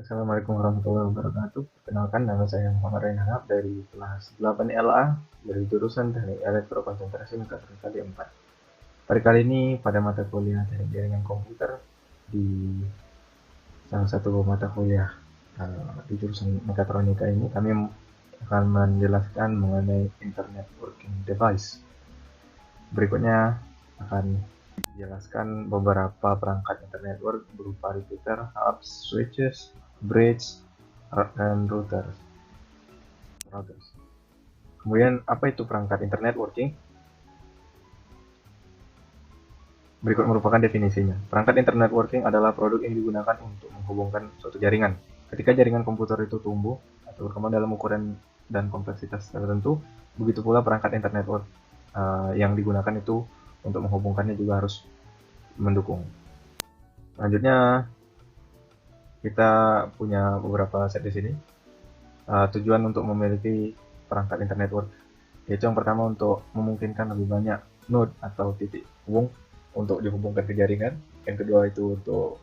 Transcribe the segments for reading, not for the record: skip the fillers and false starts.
Assalamualaikum warahmatullahi wabarakatuh. Perkenalkan, nama saya Muhammad Rehanap dari kelas 8 LA dari jurusan Teknik Elektrokonsentrasi Mekatronika 4. Pada kali ini pada mata kuliah Teknik Jaringan Komputer di salah satu mata kuliah di jurusan Mekatronika ini kami akan menjelaskan mengenai Internet Working Device. Berikutnya akan dijelaskan beberapa perangkat internet network berupa repeater, hubs, switches, bridge, dan routers. Kemudian apa itu perangkat internet working? Berikut merupakan definisinya. Perangkat internet working adalah produk yang digunakan untuk menghubungkan suatu jaringan. Ketika jaringan komputer itu tumbuh atau berkembang dalam ukuran dan kompleksitas tertentu, begitu pula perangkat internet network yang digunakan itu untuk menghubungkannya juga harus mendukung. Selanjutnya kita punya beberapa set di sini. Tujuan untuk memiliki perangkat internet network yaitu yang pertama untuk memungkinkan lebih banyak node atau titik hubung untuk dihubungkan ke jaringan. Yang kedua itu untuk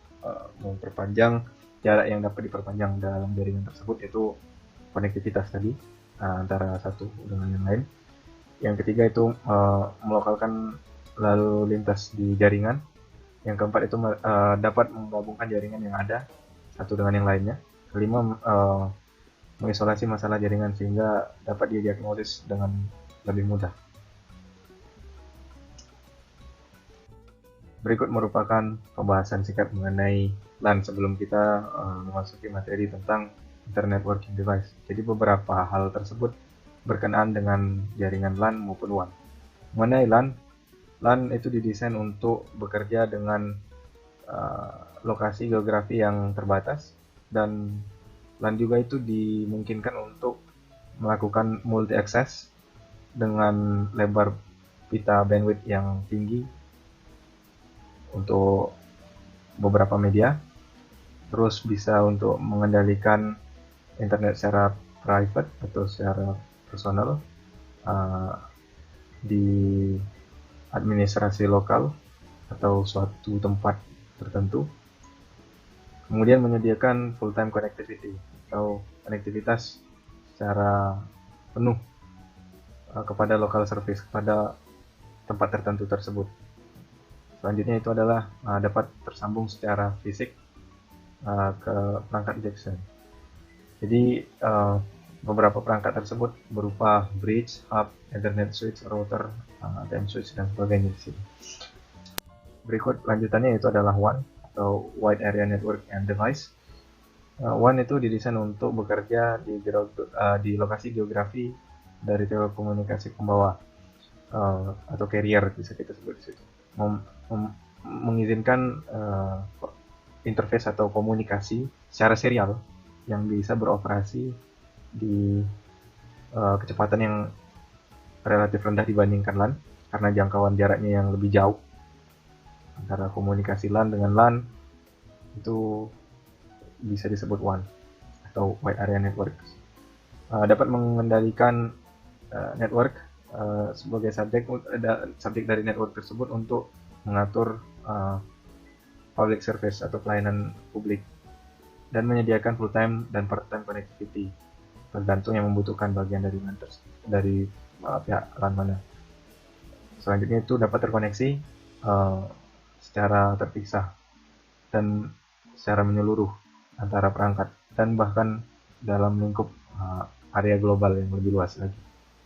memperpanjang jarak yang dapat diperpanjang dalam jaringan tersebut, yaitu konektivitas tadi antara satu dengan yang lain. Yang ketiga itu melokalkan lalu lintas di jaringan. Yang keempat itu dapat menggabungkan jaringan yang ada satu dengan yang lainnya. Kelima, mengisolasi masalah jaringan sehingga dapat didiagnosis dengan lebih mudah. Berikut merupakan pembahasan singkat mengenai LAN sebelum kita memasuki materi tentang Internet Working Device. Jadi beberapa hal tersebut berkenaan dengan jaringan LAN maupun WAN. Mengenai LAN itu didesain untuk bekerja dengan lokasi geografi yang terbatas, dan LAN juga itu dimungkinkan untuk melakukan multi access dengan lebar pita bandwidth yang tinggi untuk beberapa media. Terus bisa untuk mengendalikan internet secara private atau secara personal di administrasi lokal atau suatu tempat tertentu. Kemudian menyediakan full time connectivity atau konektivitas secara penuh kepada local service, kepada tempat tertentu tersebut. Selanjutnya itu adalah dapat tersambung secara fisik ke perangkat Jackson. Jadi beberapa perangkat tersebut berupa bridge, hub, Ethernet switch, router, time switch, dan sebagainya di sini. Berikut lanjutannya itu adalah WAN atau Wide Area Network and Device. WAN itu didesain untuk bekerja di lokasi geografi dari telekomunikasi pembawa atau carrier, bisa kita sebut di situ. Mengizinkan interface atau komunikasi secara serial yang bisa beroperasi di kecepatan yang relatif rendah dibandingkan LAN karena jangkauan jaraknya yang lebih jauh. Antara komunikasi LAN dengan LAN itu bisa disebut WAN atau Wide Area Network. Dapat mengendalikan network sebagai subjek dari network tersebut untuk mengatur public service atau pelayanan publik, dan menyediakan full time dan part time connectivity tergantung yang membutuhkan bagian dari LAN dari pihak LAN mana. Selanjutnya itu dapat terkoneksi secara terpisah dan secara menyeluruh antara perangkat dan bahkan dalam lingkup area global yang lebih luas lagi.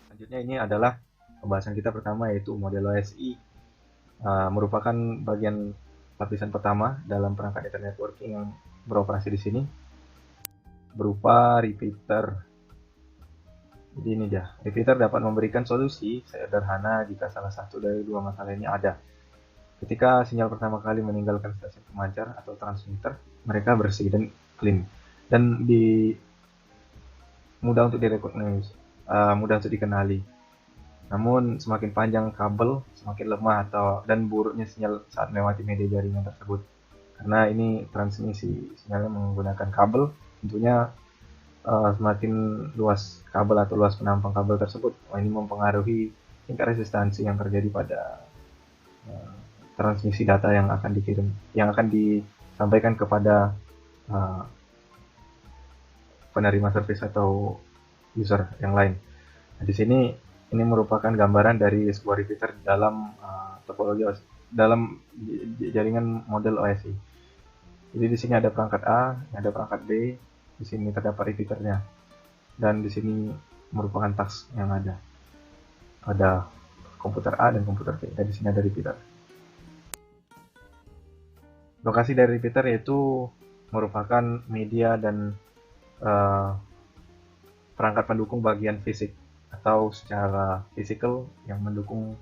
Selanjutnya ini adalah pembahasan kita pertama, yaitu model OSI. Merupakan bagian lapisan pertama dalam perangkat internet networking yang beroperasi di sini, berupa repeater. Jadi ini dia, repeater dapat memberikan solusi sederhana jika salah satu dari dua masalah ini ada. Ketika sinyal pertama kali meninggalkan stasiun pemancar atau transmitter, mereka bersih dan clean dan mudah untuk direcognize, mudah untuk dikenali. Namun semakin panjang kabel, semakin lemah dan buruknya sinyal saat melewati media jaringan tersebut. Karena ini transmisi sinyalnya menggunakan kabel, tentunya semakin luas kabel atau luas penampang kabel tersebut, ini mempengaruhi tingkat resistansi yang terjadi pada transmisi data yang akan disampaikan kepada penerima service atau user yang lain. Nah, di sini ini merupakan gambaran dari sebuah repeater dalam topologi dalam jaringan model OSI. Jadi di sini ada perangkat A, ada perangkat B, di sini terdapat repeaternya, dan di sini merupakan task yang ada. Ada komputer A dan komputer B, dan di sini ada repeater. Lokasi dari repeater yaitu merupakan media dan perangkat pendukung bagian fisik atau secara fisikal yang mendukung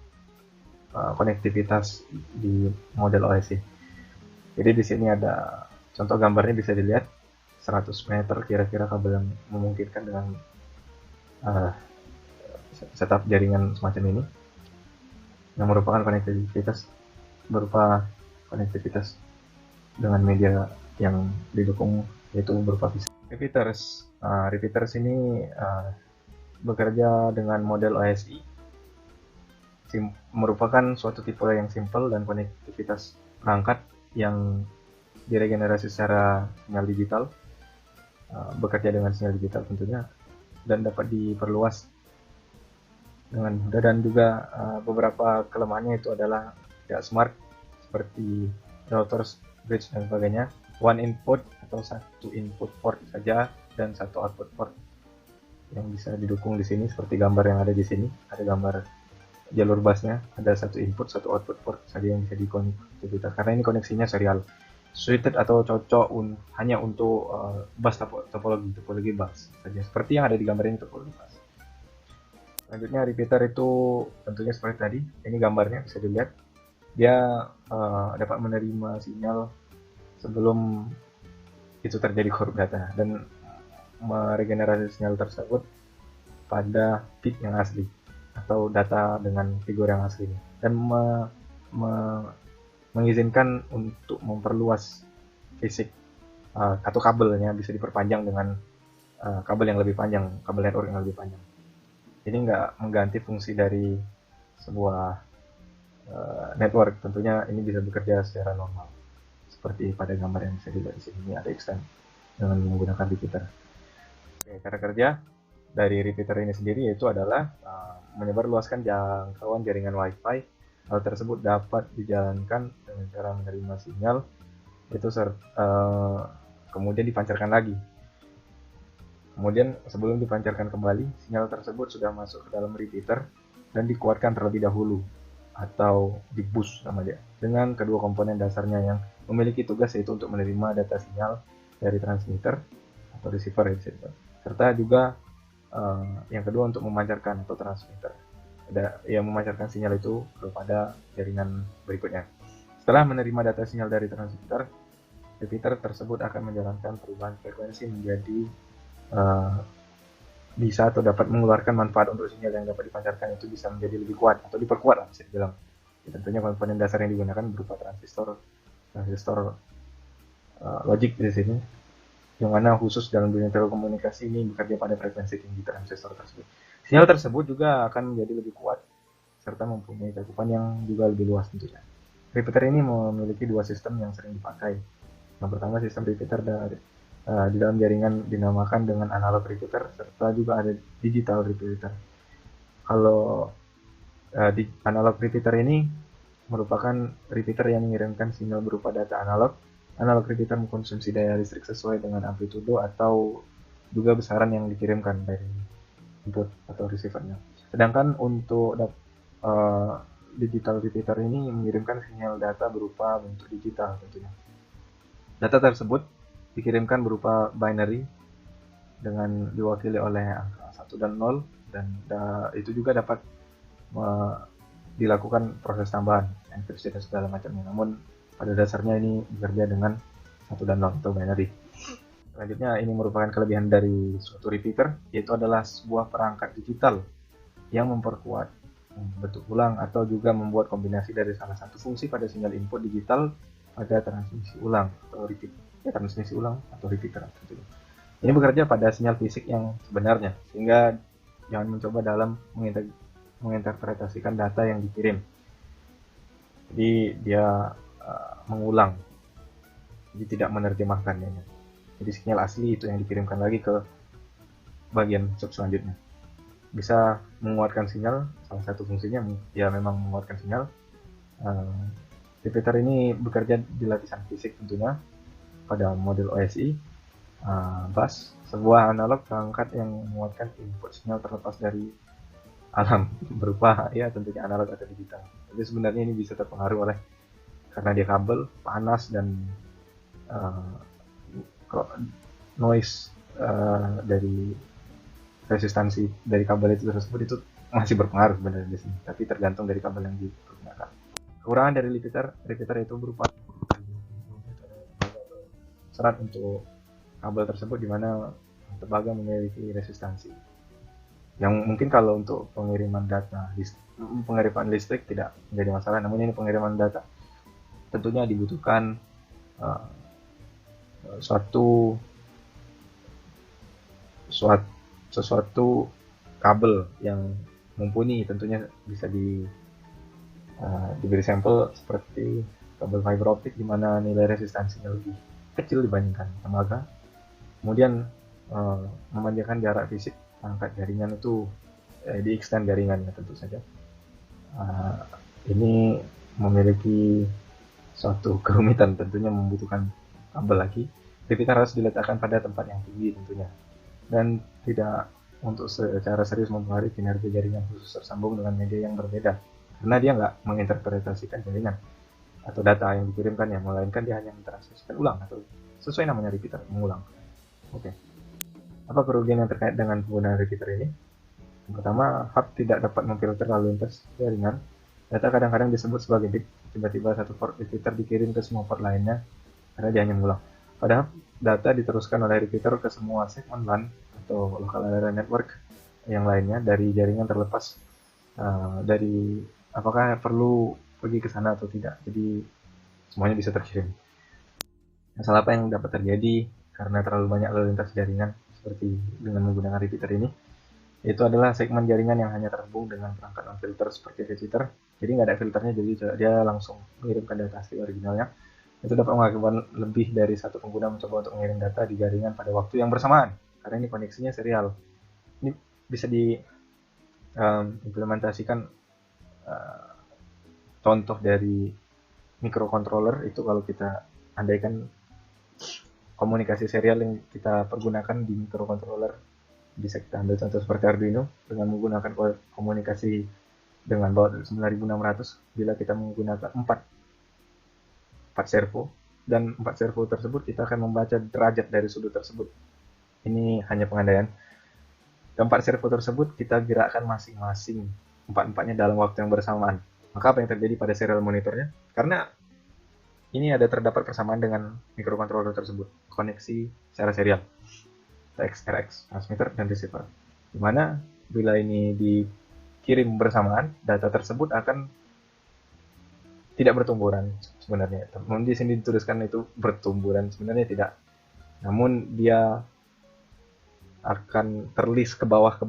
konektivitas di model OSI. Jadi di sini ada contoh gambarnya, bisa dilihat 100 meter kira-kira kabel yang memungkinkan dengan setup jaringan semacam ini, yang merupakan konektivitas berupa konektivitas dengan media yang didukung, yaitu berupa fisik. Repeaters ini bekerja dengan model OSI, merupakan suatu tipe yang simple dan konektivitas perangkat yang diregenerasi secara sinyal digital, bekerja dengan sinyal digital tentunya, dan dapat diperluas dengan mudah. Dan juga beberapa kelemahannya itu adalah tidak smart, seperti routers, bridge, dan sebagainya. One input atau satu input port saja dan satu output port yang bisa didukung di sini, seperti gambar yang ada di sini. Ada gambar jalur busnya, ada satu input satu output port saja yang bisa dikonektivitas, karena ini koneksinya serial, suited atau cocok hanya untuk bus topologi bus saja, seperti yang ada di gambar ini, topologi bus. Selanjutnya repeater itu tentunya seperti tadi, ini gambarnya bisa dilihat, dia dapat menerima sinyal sebelum itu terjadi korup data dan meregenerasi sinyal tersebut pada bit yang asli atau data dengan figur yang asli, dan mengizinkan untuk memperluas fisik atau kabelnya, bisa diperpanjang dengan kabel yang lebih panjang, kabel network yang lebih panjang. Ini nggak mengganti fungsi dari sebuah network, tentunya ini bisa bekerja secara normal seperti pada gambar yang bisa dilihat di sini. Ini ada extend dengan menggunakan repeater. Oke, cara kerja dari repeater ini sendiri yaitu adalah menyebarluaskan jangkauan jaringan Wi-Fi. Hal tersebut dapat dijalankan dengan cara menerima sinyal itu kemudian dipancarkan lagi. Kemudian sebelum dipancarkan kembali, sinyal tersebut sudah masuk ke dalam repeater dan dikuatkan terlebih dahulu atau di-boost sama dia dengan kedua komponen dasarnya yang memiliki tugas, yaitu untuk menerima data sinyal dari transmitter atau receiver, serta juga yang kedua untuk memancarkan atau transmitter, yang memancarkan sinyal itu kepada jaringan berikutnya. Setelah menerima data sinyal dari transmitter, repeater tersebut akan menjalankan perubahan frekuensi menjadi bisa atau dapat mengeluarkan manfaat untuk sinyal yang dapat dipancarkan itu bisa menjadi lebih kuat atau diperkuat lah, bisa dibilang. Tentunya komponen dasar yang digunakan berupa transistor logic di sini, yang mana khusus dalam dunia telekomunikasi ini bekerja pada frekuensi tinggi transistor tersebut. Sinyal tersebut juga akan menjadi lebih kuat serta mempunyai cakupan yang juga lebih luas tentunya. Repeater ini memiliki dua sistem yang sering dipakai. Yang pertama, sistem repeater di dalam jaringan dinamakan dengan analog repeater, serta juga ada digital repeater. Kalau di analog repeater ini merupakan repeater yang mengirimkan sinyal berupa data analog. Analog repeater mengkonsumsi daya listrik sesuai dengan amplitudo atau juga besaran yang dikirimkan dari input atau receivernya. Sedangkan untuk digital repeater ini mengirimkan sinyal data berupa bentuk digital tentunya. Data tersebut dikirimkan berupa binary dengan diwakili oleh angka 1 dan 0, dan itu juga dapat dilakukan proses tambahan, enkripsi dan segala macamnya. Namun pada dasarnya ini bekerja dengan 1 dan 0 atau binary. Selanjutnya, ini merupakan kelebihan dari suatu repeater, yaitu adalah sebuah perangkat digital yang memperkuat, membentuk ulang, atau juga membuat kombinasi dari salah satu fungsi pada sinyal input digital pada transmisi ulang atau repeater. Ini bekerja pada sinyal fisik yang sebenarnya, sehingga jangan mencoba dalam menginterpretasikan data yang dikirim. Jadi dia mengulang, jadi tidak menerjemahkannya. Jadi sinyal asli itu yang dikirimkan lagi ke bagian sub selanjutnya. Bisa menguatkan sinyal, salah satu fungsinya ya memang menguatkan sinyal. Repeater ini bekerja di lapisan fisik tentunya pada model OSI. Bus, sebuah analog perangkat yang menguatkan input sinyal terlepas dari alam berupa ya tentunya analog atau digital. Tapi sebenarnya ini bisa terpengaruh oleh karena dia kabel panas dan noise dari resistansi dari kabel itu tersebut itu masih berpengaruh sebenarnya di sini. Tapi tergantung dari kabel yang digunakan. Kekurangan dari repeater itu berupa serat untuk kabel tersebut di mana tembaga memiliki resistansi. Yang mungkin kalau untuk pengiriman listrik tidak menjadi masalah, namun ini pengiriman data tentunya dibutuhkan sesuatu kabel yang mumpuni, tentunya bisa diberi sampel seperti kabel fiber optik di mana nilai resistansinya lebih kecil dibandingkan tembaga. Kemudian memanjangkan jarak fisik perangkat jaringan itu di extend jaringannya tentu saja. Ini memiliki suatu kerumitan, tentunya membutuhkan kabel lagi. Repeater harus diletakkan pada tempat yang tinggi tentunya, dan tidak untuk secara serius mempengaruhi kinerja jaringan khusus tersambung dengan media yang berbeda, karena dia nggak menginterpretasikan jaringan atau data yang dikirimkan, melainkan dia hanya mentranslasikan ulang atau sesuai namanya repeater, mengulang. Oke. Apa kerugian yang terkait dengan penggunaan repeater ini? Yang pertama, hub tidak dapat memfilter lalu lintas jaringan. Data kadang-kadang disebut sebagai bit. Tiba-tiba satu port repeater dikirim ke semua port lainnya karena dia hanya mengulang. Padahal data diteruskan oleh repeater ke semua segmen LAN atau local area network yang lainnya dari jaringan terlepas dari apakah perlu pergi ke sana atau tidak. Jadi semuanya bisa terkirim. Masalah apa yang dapat terjadi karena terlalu banyak lalu lintas jaringan seperti dengan menggunakan repeater ini? Itu adalah segmen jaringan yang hanya terhubung dengan perangkat non-filter seperti repeater. Jadi nggak ada filternya, jadi dia langsung mengirimkan data asli originalnya. Itu dapat mengakibatkan lebih dari satu pengguna mencoba untuk mengirim data di jaringan pada waktu yang bersamaan, karena ini koneksinya serial. Ini bisa diimplementasikan contoh dari microcontroller itu kalau kita andaikan komunikasi serial yang kita pergunakan di microcontroller, bisa kita ambil contoh seperti Arduino dengan menggunakan komunikasi dengan baut 9600. Bila kita menggunakan 4 servo, dan 4 servo tersebut kita akan membaca derajat dari sudut tersebut. Ini hanya pengandaian. Keempat servo tersebut kita gerakkan masing-masing empat-empatnya dalam waktu yang bersamaan. Maka apa yang terjadi pada serial monitornya? Karena ini ada terdapat persamaan dengan microcontroller tersebut, koneksi secara serial, TX-RX, transmitter dan receiver. Dimana bila ini dikirim bersamaan, data tersebut akan tidak bertumburan sebenarnya. Namun di sini dituliskan itu bertumburan, sebenarnya tidak. Namun dia akan terlist ke bawah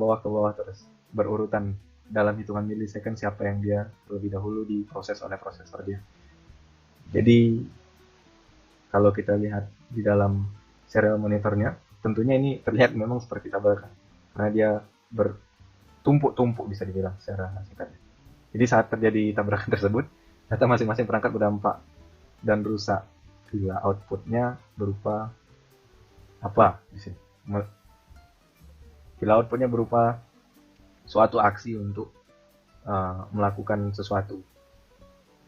terus, berurutan dalam hitungan milisecond siapa yang dia lebih dahulu diproses oleh prosesor dia. Jadi kalau kita lihat di dalam serial monitornya, tentunya ini terlihat memang seperti tabrakan, karena dia bertumpuk-tumpuk bisa dibilang secara singkatnya. Jadi saat terjadi tabrakan tersebut, data masing-masing perangkat berdampak dan rusak bila outputnya berupa apa di sini. Bila outputnya berupa suatu aksi untuk melakukan sesuatu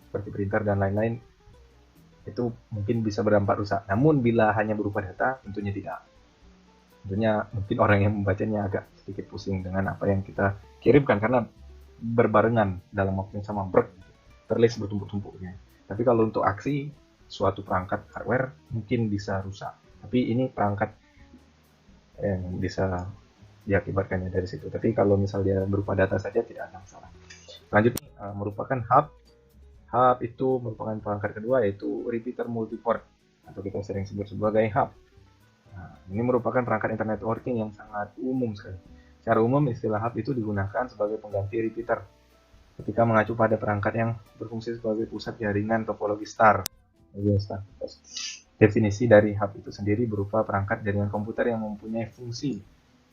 seperti printer dan lain-lain, itu mungkin bisa berdampak rusak. Namun bila hanya berupa data, tentunya tidak. Tentunya mungkin orang yang membacanya agak sedikit pusing dengan apa yang kita kirimkan, karena berbarengan dalam waktu yang sama, terlist bertumpuk-tumpuknya. Tapi kalau untuk aksi suatu perangkat hardware mungkin bisa rusak. Tapi ini perangkat yang bisa diakibatkannya dari situ. Tapi kalau misal dia berupa data saja tidak ada masalah. Selanjutnya merupakan hub. Hub itu merupakan perangkat kedua, yaitu repeater multiport atau kita sering sebut sebagai hub. Nah, ini merupakan perangkat internet networking yang sangat umum sekali. Secara umum istilah hub itu digunakan sebagai pengganti repeater ketika mengacu pada perangkat yang berfungsi sebagai pusat jaringan topologi star. Definisi dari hub itu sendiri berupa perangkat jaringan komputer yang mempunyai fungsi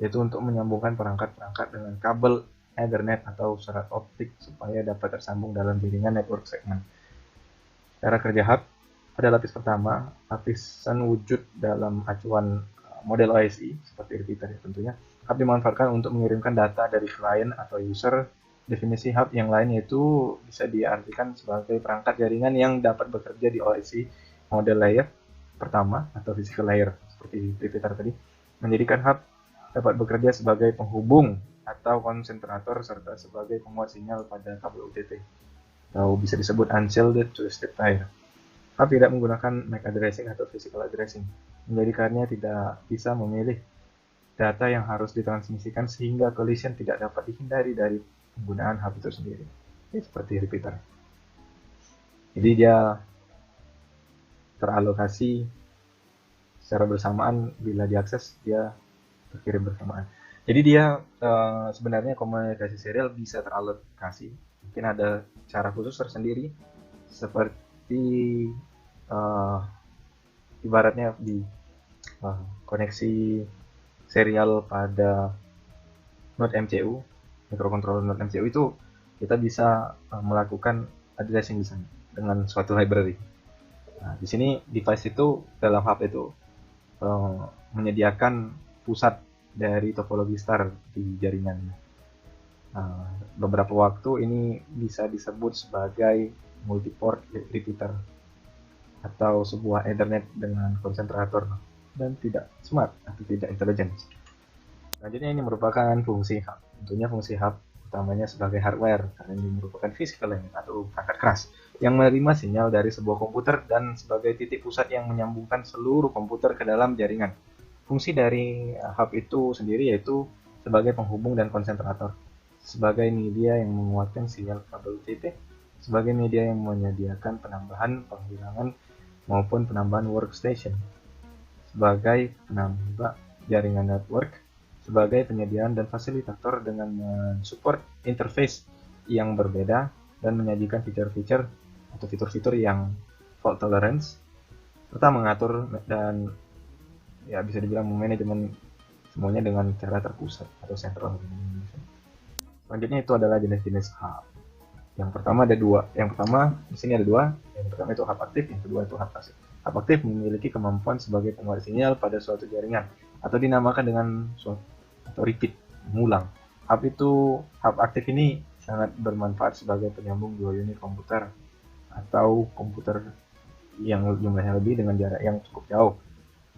yaitu untuk menyambungkan perangkat-perangkat dengan kabel Ethernet atau serat optik supaya dapat tersambung dalam jaringan network segmen. Cara kerja hub pada lapis pertama, lapisan wujud dalam acuan model OSI seperti repeater ya tentunya. Hub dimanfaatkan untuk mengirimkan data dari klien atau user. Definisi hub yang lain yaitu bisa diartikan sebagai perangkat jaringan yang dapat bekerja di OSI model layer pertama atau physical layer seperti repeater tadi. Menjadikan hub dapat bekerja sebagai penghubung atau konsentrator serta sebagai pemuat sinyal pada kabel UTT atau bisa disebut unshielded twisted pair. Hub tidak menggunakan MAC addressing atau physical addressing, menjadikannya tidak bisa memilih data yang harus ditransmisikan sehingga collision tidak dapat dihindari dari penggunaan hub itu sendiri. Ini seperti repeater. Jadi dia teralokasi secara bersamaan, bila diakses dia terkirim bersamaan. Jadi dia sebenarnya komunikasi serial bisa teralokasi. Mungkin ada cara khusus tersendiri seperti ibaratnya di koneksi serial pada Node MCU, microcontroller Node MCU itu kita bisa melakukan addressing di sana dengan suatu library. Nah, di sini device itu dalam hub itu menyediakan pusat dari topologi star di jaringannya. Nah, beberapa waktu ini bisa disebut sebagai multiport repeater atau sebuah Ethernet dengan konsentrator dan tidak smart atau tidak intelijen. Selanjutnya ini merupakan fungsi hub. Tentunya fungsi hub utamanya sebagai hardware karena ini merupakan physical link atau perangkat keras yang menerima sinyal dari sebuah komputer dan sebagai titik pusat yang menyambungkan seluruh komputer ke dalam jaringan. Fungsi dari hub itu sendiri yaitu sebagai penghubung dan konsentrator, sebagai media yang menguatkan sinyal kabel UTT, sebagai media yang menyediakan penambahan, penghilangan, maupun penambahan workstation, sebagai penambah jaringan network, sebagai penyediaan dan fasilitator dengan mensupport interface yang berbeda dan menyajikan fitur-fitur atau fitur-fitur yang fault tolerance, serta mengatur dan ya bisa dibilang manajemen semuanya dengan cara terpusat atau sentral. Selanjutnya itu adalah jenis-jenis hub. Yang pertama ada dua. Yang pertama di sini ada dua. Yang pertama itu hub aktif, yang kedua itu hub pasif. Hub aktif memiliki kemampuan sebagai penguat sinyal pada suatu jaringan atau dinamakan dengan suatu atau repeat, mengulang. Hub aktif ini sangat bermanfaat sebagai penyambung dua unit komputer atau komputer yang jumlahnya lebih dengan jarak yang cukup jauh.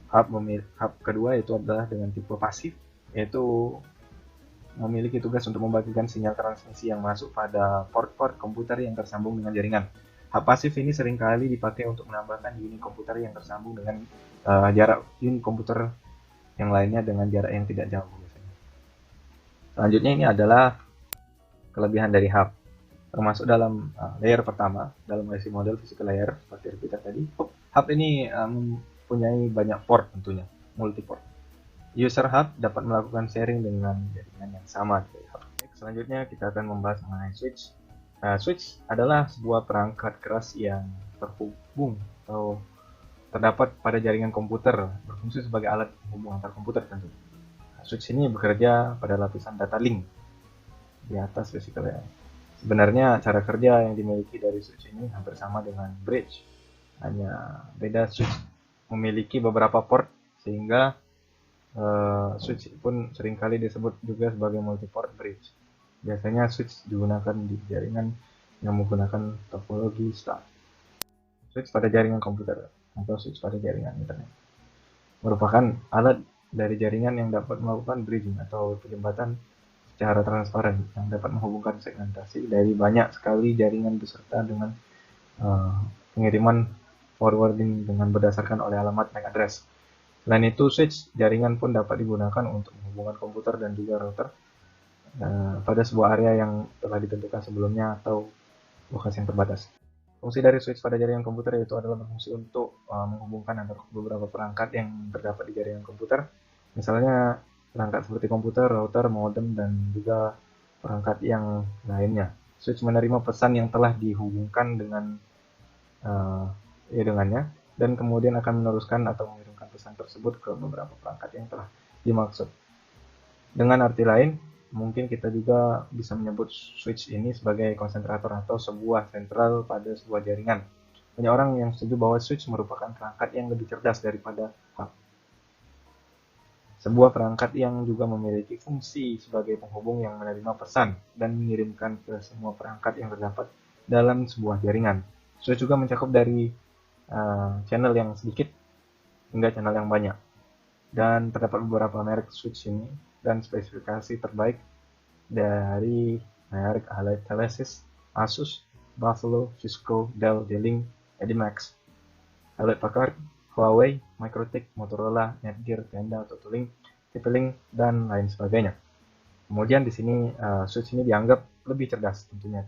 Hub kedua itu adalah dengan tipe pasif, yaitu memiliki tugas untuk membagikan sinyal transmisi yang masuk pada port-port komputer yang tersambung dengan jaringan. Hub pasif ini seringkali dipakai untuk menambahkan unit komputer yang tersambung dengan jarak unit komputer yang lainnya dengan jarak yang tidak jauh. Selanjutnya ini adalah kelebihan dari hub, termasuk dalam layer pertama, dalam IC model physical layer seperti repeater tadi. Hub ini mempunyai banyak port tentunya, multi-port. User hub dapat melakukan sharing dengan jaringan yang sama dari hub. Selanjutnya kita akan membahas mengenai switch. Switch adalah sebuah perangkat keras yang terhubung atau terdapat pada jaringan komputer, berfungsi sebagai alat penghubung antar komputer tentu. Switch ini bekerja pada lapisan data link di atas physical layer. Sebenarnya cara kerja yang dimiliki dari switch ini hampir sama dengan bridge, hanya beda switch memiliki beberapa port sehingga switch pun seringkali disebut juga sebagai multiport bridge. Biasanya switch digunakan di jaringan yang menggunakan topologi star. Switch pada jaringan komputer atau switch pada jaringan internet merupakan alat dari jaringan yang dapat melakukan bridging atau penjembatan secara transparan yang dapat menghubungkan segmentasi dari banyak sekali jaringan beserta dengan pengiriman forwarding dengan berdasarkan oleh alamat MAC address. Selain itu, switch jaringan pun dapat digugakan untuk menghubungkan komputer dan juga router pada sebuah area yang telah ditentukan sebelumnya atau lokasi yang terbatas. Fungsi dari switch pada jaringan komputer yaitu adalah berfungsi untuk menghubungkan antara beberapa perangkat yang terdapat di jaringan komputer. Misalnya perangkat seperti komputer, router, modem, dan juga perangkat yang lainnya. Switch menerima pesan yang telah dihubungkan dengan dengannya dan kemudian akan meneruskan atau mengirimkan pesan tersebut ke beberapa perangkat yang telah dimaksud. Dengan arti lain, mungkin kita juga bisa menyebut switch ini sebagai konsentrator atau sebuah sentral pada sebuah jaringan. Banyak orang yang setuju bahwa switch merupakan perangkat yang lebih cerdas daripada hub. Sebuah perangkat yang juga memiliki fungsi sebagai penghubung yang menerima pesan dan mengirimkan ke semua perangkat yang terdapat dalam sebuah jaringan. Switch juga mencakup dari channel yang sedikit hingga channel yang banyak. Dan terdapat beberapa merek switch ini dan spesifikasi terbaik dari merek Alesis, Asus, Buffalo, Cisco, Dell, D-Link, Edimax, Hewlett-Packard, Huawei, Microtik, Motorola, Netgear, Tenda, Totolink, TP-Link, dan lain sebagainya. Kemudian di sini switch ini dianggap lebih cerdas tentunya,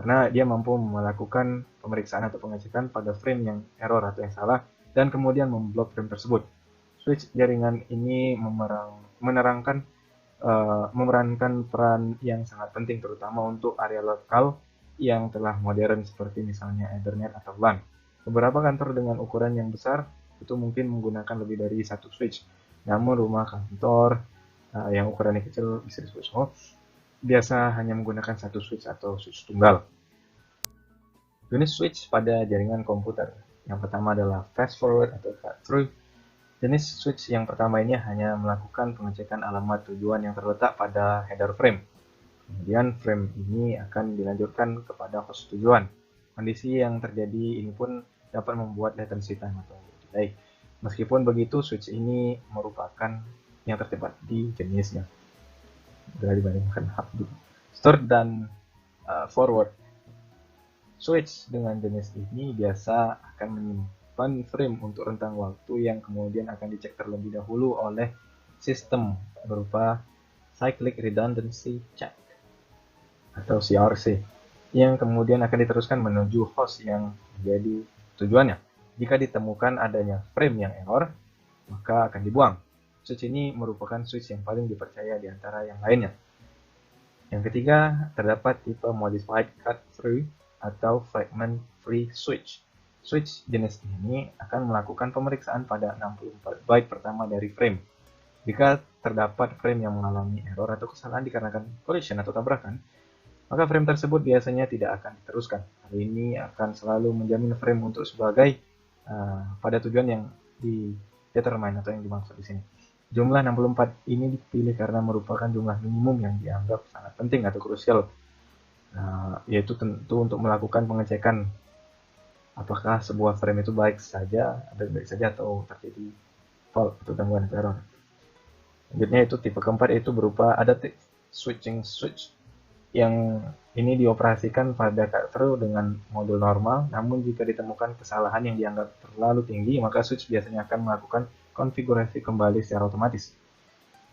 karena dia mampu melakukan pemeriksaan atau pengecekan pada frame yang error atau yang salah dan kemudian memblok frame tersebut. Switch jaringan ini memerankan peran yang sangat penting terutama untuk area lokal yang telah modern seperti misalnya Ethernet atau LAN. Beberapa kantor dengan ukuran yang besar itu mungkin menggunakan lebih dari satu switch. Namun rumah kantor yang ukurannya kecil bisa disebut small biasa hanya menggunakan satu switch atau switch tunggal. Jenis switch pada jaringan komputer. Yang pertama adalah fast forward atau cut through. Jenis switch yang pertama ini hanya melakukan pengecekan alamat tujuan yang terletak pada header frame. Kemudian frame ini akan dilanjutkan kepada host tujuan. Kondisi yang terjadi ini pun dapat membuat latency time atau delay. Meskipun begitu, switch ini merupakan yang tercepat di jenisnya bila dibandingkan hub dulu. Store dan forward. Switch dengan jenis ini biasa akan menyimpan frame untuk rentang waktu yang kemudian akan dicek terlebih dahulu oleh sistem berupa Cyclic Redundancy Check atau CRC yang kemudian akan diteruskan menuju host yang menjadi tujuannya. Jika ditemukan adanya frame yang error, maka akan dibuang. Switch ini merupakan switch yang paling dipercaya di antara yang lainnya. Yang ketiga, terdapat tipe Modified Cut-Through atau Fragment Free Switch. Switch jenis ini akan melakukan pemeriksaan pada 64 byte pertama dari frame. Jika terdapat frame yang mengalami error atau kesalahan dikarenakan collision atau tabrakan, maka frame tersebut biasanya tidak akan diteruskan. Hal ini akan selalu menjamin frame untuk sebagai pada tujuan yang didetermine atau yang dimaksud di sini. Jumlah 64 ini dipilih karena merupakan jumlah minimum yang dianggap sangat penting atau krusial, yaitu tentu untuk melakukan pengecekan apakah sebuah frame itu baik saja atau terjadi fault atau gangguan error. Selanjutnya itu tipe keempat yaitu berupa adaptive switching switch yang ini dioperasikan pada cut-through dengan modul normal, namun jika ditemukan kesalahan yang dianggap terlalu tinggi, maka switch biasanya akan melakukan konfigurasi kembali secara otomatis,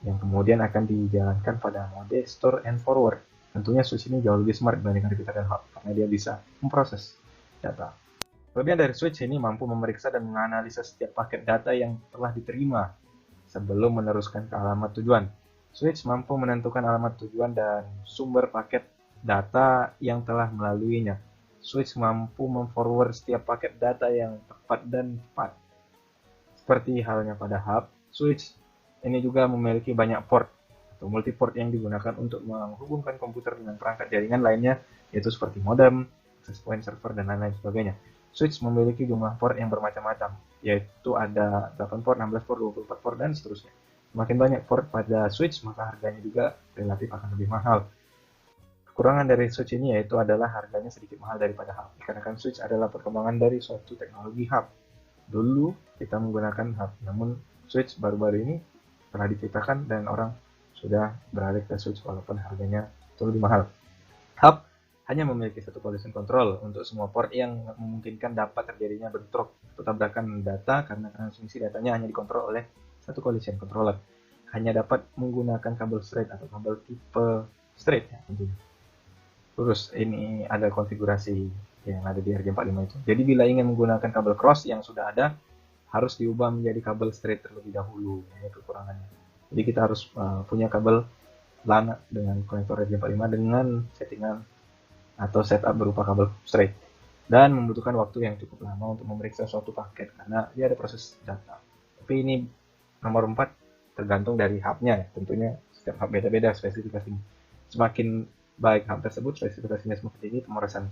yang kemudian akan dijalankan pada mode store and forward. Tentunya switch ini jauh lebih smart dibandingkan repeater dan hub, karena dia bisa memproses data. Kelebihan dari switch ini mampu memeriksa dan menganalisa setiap paket data yang telah diterima sebelum meneruskan ke alamat tujuan. Switch mampu menentukan alamat tujuan dan sumber paket data yang telah melaluinya. Switch mampu memforward setiap paket data yang tepat dan cepat. Seperti halnya pada hub, switch ini juga memiliki banyak port atau multiport yang digunakan untuk menghubungkan komputer dengan perangkat jaringan lainnya, yaitu seperti modem, access point server, dan lain-lain sebagainya. Switch memiliki jumlah port yang bermacam-macam, yaitu ada 8 port, 16 port, 24 port, dan seterusnya. Semakin banyak port pada switch, maka harganya juga relatif akan lebih mahal. Kekurangan dari switch ini yaitu adalah harganya sedikit mahal daripada hub, dikarenakan switch adalah perkembangan dari suatu teknologi hub. Dulu kita menggunakan hub, namun switch baru-baru ini telah diciptakan dan orang sudah beralih ke switch walaupun harganya itu lebih mahal. Hub hanya memiliki satu collision control untuk semua port yang memungkinkan dapat terjadinya bentrok atau tabrakan data karena transmisi datanya hanya dikontrol oleh satu collision controller. Hanya dapat menggunakan kabel straight atau kabel tipe straight ya tentunya. Terus ini ada konfigurasi yang ada di RJ45 itu. Jadi bila ingin menggunakan kabel cross yang sudah ada, harus diubah menjadi kabel straight terlebih dahulu. Ini kekurangannya. Jadi kita harus punya kabel LAN dengan konektor RJ45 dengan settingan atau setup berupa kabel straight. Dan membutuhkan waktu yang cukup lama untuk memeriksa suatu paket karena dia ada proses data. Tapi ini nomor 4 tergantung dari hubnya ya. Tentunya Setiap hub beda-beda spesifikasinya. Semakin baik hub tersebut, spesifikasinya semakin tinggi, pemrosesan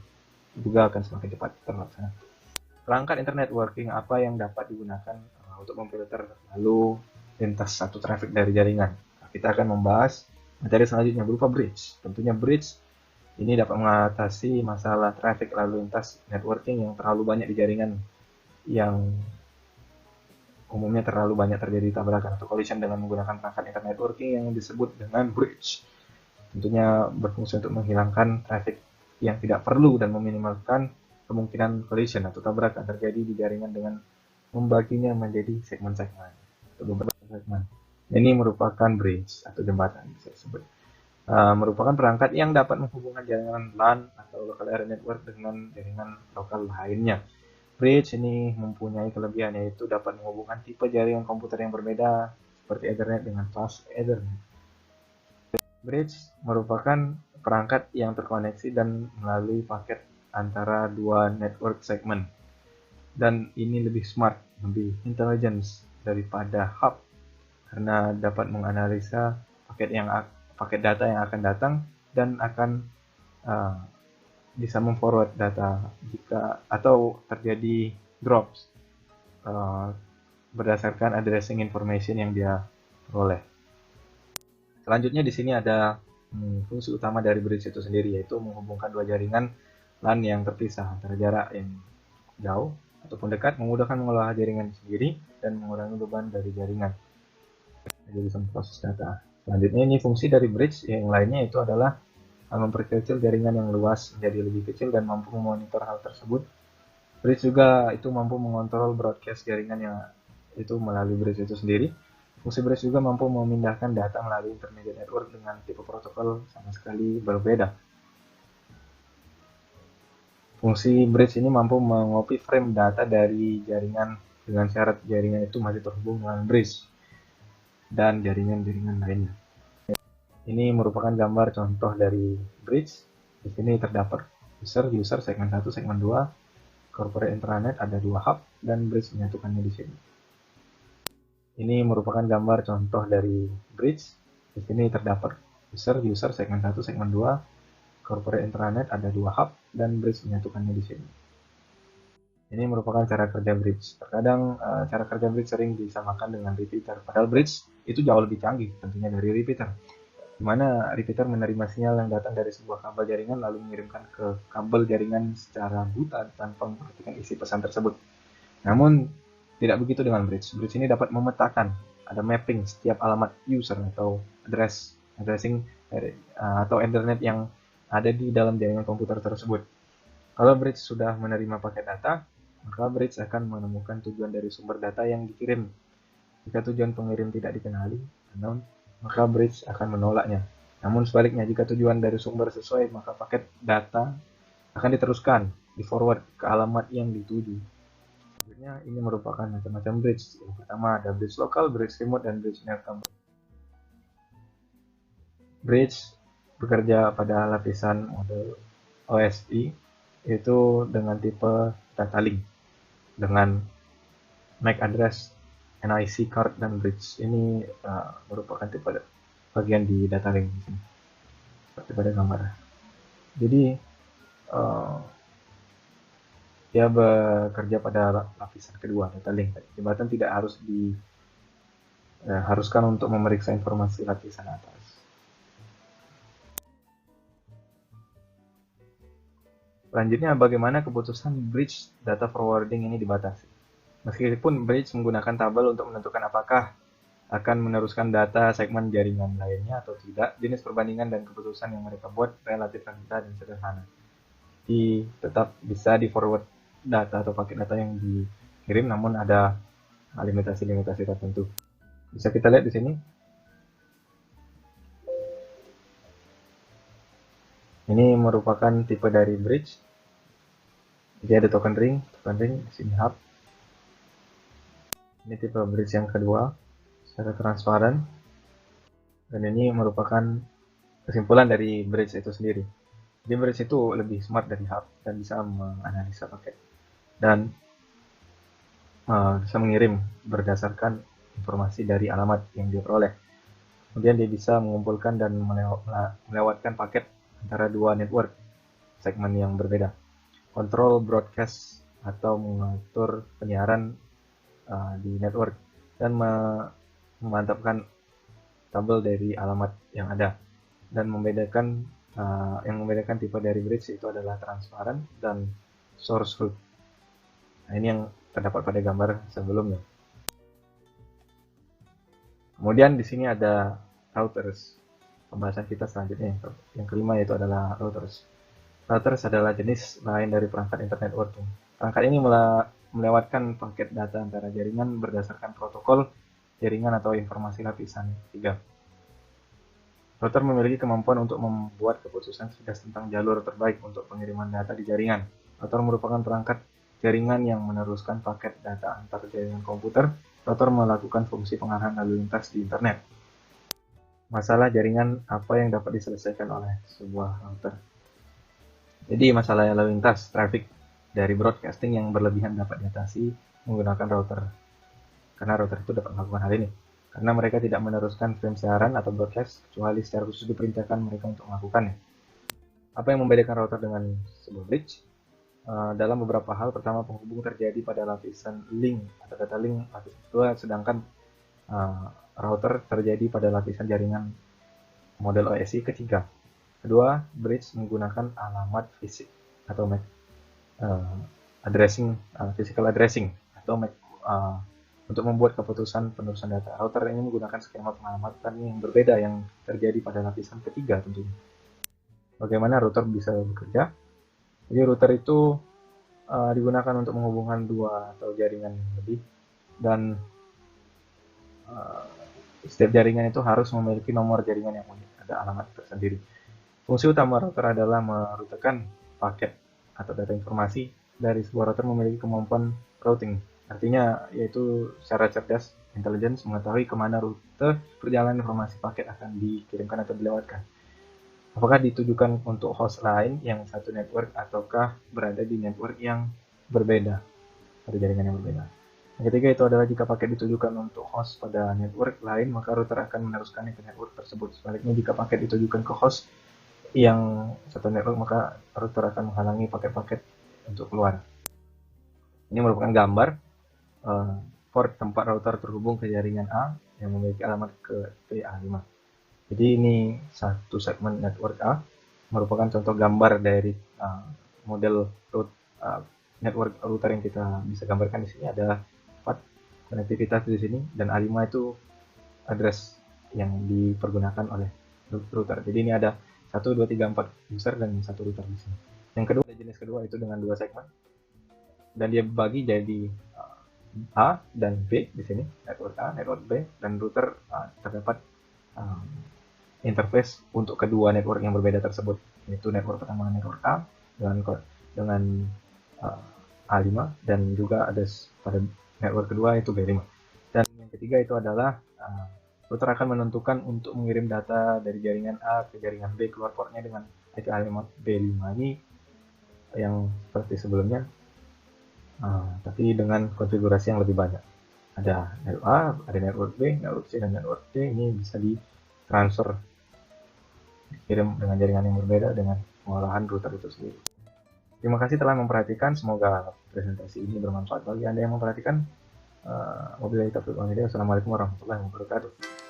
juga akan semakin cepat terlaksana. Perangkat internet working apa yang dapat digunakan untuk memfilter lalu lintas satu traffic dari jaringan. Kita akan membahas materi selanjutnya berupa bridge. Tentunya bridge ini dapat mengatasi masalah traffic lalu lintas networking yang terlalu banyak di jaringan, yang umumnya terlalu banyak terjadi tabrakan atau collision dengan menggunakan perangkat internet networking yang disebut dengan bridge. Tentunya berfungsi untuk menghilangkan traffic yang tidak perlu dan meminimalkan kemungkinan collision atau tabrakan terjadi di jaringan dengan membaginya menjadi segmen-segmen atau beberapa segmen. Ini merupakan bridge atau jembatan bisa disebut. Merupakan perangkat yang dapat menghubungkan jaringan LAN atau local area network dengan jaringan lokal lainnya. Bridge ini mempunyai kelebihan, yaitu dapat menghubungkan tipe jaringan komputer yang berbeda seperti Ethernet dengan fast Ethernet. Bridge merupakan perangkat yang terkoneksi dan melalui paket antara dua network segmen, dan ini lebih smart, lebih intelligence daripada hub karena dapat menganalisa paket data yang akan datang dan akan bisa memforward data jika atau terjadi drops berdasarkan addressing information yang dia peroleh. Selanjutnya di sini ada fungsi utama dari bridge itu sendiri, yaitu menghubungkan dua jaringan LAN yang terpisah antara jarak yang jauh ataupun dekat, memudahkan mengelola jaringan sendiri dan mengurangi beban dari jaringan. Jadi proses data. Selanjutnya ini fungsi dari bridge yang lainnya itu adalah memperkecil jaringan yang luas menjadi lebih kecil dan mampu memonitor hal tersebut. Bridge juga itu mampu mengontrol broadcast jaringan yang itu melalui bridge itu sendiri. Fungsi bridge juga mampu memindahkan data melalui intermediate network dengan tipe protokol sama sekali berbeda. Fungsi bridge ini mampu mengopi frame data dari jaringan dengan syarat jaringan itu masih terhubung dengan bridge dan jaringan-jaringan lainnya. Ini merupakan gambar contoh dari bridge. Di sini terdapat user segmen 1, segmen 2, corporate intranet ada 2 hub dan bridge menyatukannya di sini. Ini merupakan gambar contoh dari bridge. Di sini terdapat user segmen 1, segmen 2, corporate intranet ada 2 hub dan bridge menyatukannya di sini. Ini merupakan cara kerja bridge. Terkadang cara kerja bridge sering disamakan dengan repeater, padahal bridge itu jauh lebih canggih tentunya dari repeater, di mana repeater menerima sinyal yang datang dari sebuah kabel jaringan lalu mengirimkan ke kabel jaringan secara buta tanpa memperhatikan isi pesan tersebut. Namun tidak begitu dengan bridge. Bridge ini dapat memetakan, ada mapping setiap alamat user atau addressing atau internet yang ada di dalam jaringan komputer tersebut. Kalau bridge sudah menerima paket data, maka bridge akan menemukan tujuan dari sumber data yang dikirim. Jika tujuan pengirim tidak dikenali, maka bridge akan menolaknya. Namun sebaliknya, jika tujuan dari sumber sesuai, maka paket data akan diteruskan, di-forward ke alamat yang dituju. Selanjutnya, ini merupakan macam-macam bridge. Yang pertama ada bridge lokal, bridge remote, dan bridge network. Bridge bekerja pada lapisan model OSI, yaitu dengan tipe data link dengan MAC address, NIC card, dan bridge. Ini merupakan tipe bagian di data link seperti pada gambar. Jadi dia bekerja pada lapisan kedua, data link. Jembatan tidak harus haruskan untuk memeriksa informasi lapisan atas. Selanjutnya, bagaimana keputusan bridge data forwarding ini dibatasi. Meskipun bridge menggunakan tabel untuk menentukan apakah akan meneruskan data segmen jaringan lainnya atau tidak, jenis perbandingan dan keputusan yang mereka buat relatif rendah dan sederhana. Jadi tetap bisa di forward data atau paket data yang dikirim, namun ada limitasi-limitasi tertentu. Bisa kita lihat di sini. Ini merupakan tipe dari bridge. Jadi ada token ring, di sini hub. Ini tipe bridge yang kedua, secara transparan. Dan ini merupakan kesimpulan dari bridge itu sendiri. Jadi bridge itu lebih smart dari hub dan bisa menganalisa paket dan bisa mengirim berdasarkan informasi dari alamat yang dia peroleh. Kemudian dia bisa mengumpulkan dan melewatkan paket antara dua network segmen yang berbeda. Kontrol broadcast atau mengatur penyiaran di network dan memantapkan tabel dari alamat yang ada, dan yang membedakan tipe dari bridge itu adalah transparan dan source root. Nah, ini yang terdapat pada gambar sebelumnya. Kemudian di sini ada routers. Pembahasan kita selanjutnya yang kelima yaitu adalah routers. Routers adalah jenis lain dari perangkat internet working. Perangkat ini melewatkan paket data antara jaringan berdasarkan protokol jaringan atau informasi lapisan 3. Router memiliki kemampuan untuk membuat keputusan cerdas tentang jalur terbaik untuk pengiriman data di jaringan. Router merupakan perangkat jaringan yang meneruskan paket data antar jaringan komputer. Router melakukan fungsi pengarahan lalu lintas di internet. Masalah jaringan apa yang dapat diselesaikan oleh sebuah router? Jadi masalah lalu lintas, traffic dari broadcasting yang berlebihan dapat diatasi menggunakan router. Karena router itu dapat melakukan hal ini. Karena mereka tidak meneruskan frame siaran atau broadcast, kecuali secara khusus diperintahkan mereka untuk melakukannya. Apa yang membedakan router dengan sebuah bridge? Dalam beberapa hal, pertama penghubung terjadi pada lapisan link atau data link lapisan kedua, sedangkan router terjadi pada lapisan jaringan model OSI ketiga. Kedua, bridge menggunakan alamat fisik atau MAC addressing, physical addressing atau MAC untuk membuat keputusan penerusan data. Router ini menggunakan skema pengalamatan yang berbeda yang terjadi pada lapisan ketiga tentunya. Bagaimana router bisa bekerja? Jadi router itu digunakan untuk menghubungkan dua atau jaringan lebih, dan setiap jaringan itu harus memiliki nomor jaringan yang unik, ada alamat tersendiri. Fungsi utama router adalah merutekan paket atau data informasi. Dari sebuah router memiliki kemampuan routing, artinya yaitu secara cerdas, intelligence, mengetahui kemana rute perjalanan informasi paket akan dikirimkan atau dilewatkan. Apakah ditujukan untuk host lain yang satu network ataukah berada di network yang berbeda, pada jaringan yang berbeda. Yang ketiga itu adalah jika paket ditujukan untuk host pada network lain, maka router akan meneruskannya ke network tersebut. Sebaliknya, jika paket ditujukan ke host yang satu network, maka router akan menghalangi paket-paket untuk keluar. Ini merupakan gambar port tempat router terhubung ke jaringan A yang memiliki alamat ke PA5. Jadi ini satu segmen network A, merupakan contoh gambar dari model network router yang kita bisa gambarkan di sini. Ada 4 konektivitas di sini, dan A5 itu address yang dipergunakan oleh router. Jadi ini ada 1, 2, 3, 4 user dan 1 router di sini. Yang kedua, jenis kedua itu dengan 2 segmen, dan dia bagi jadi A dan B di sini, network A, network B, dan router terdapat interface untuk kedua network yang berbeda tersebut, yaitu network pertama network A dengan A5, dan juga ada pada network kedua itu B5. Dan yang ketiga itu adalah router akan menentukan untuk mengirim data dari jaringan A ke jaringan B keluar portnya dengan IP alamat B5 ini yang seperti sebelumnya, tapi dengan konfigurasi yang lebih banyak. Ada network A, ada network B, network C, dan network D. Ini bisa ditransfer, dikirim dengan jaringan yang berbeda dengan pengolahan router itu sendiri. Terima kasih telah memperhatikan. Semoga presentasi ini bermanfaat bagi Anda yang memperhatikan. Wabillahi taufiq wal hidayah. Wassalamualaikum warahmatullahi wabarakatuh.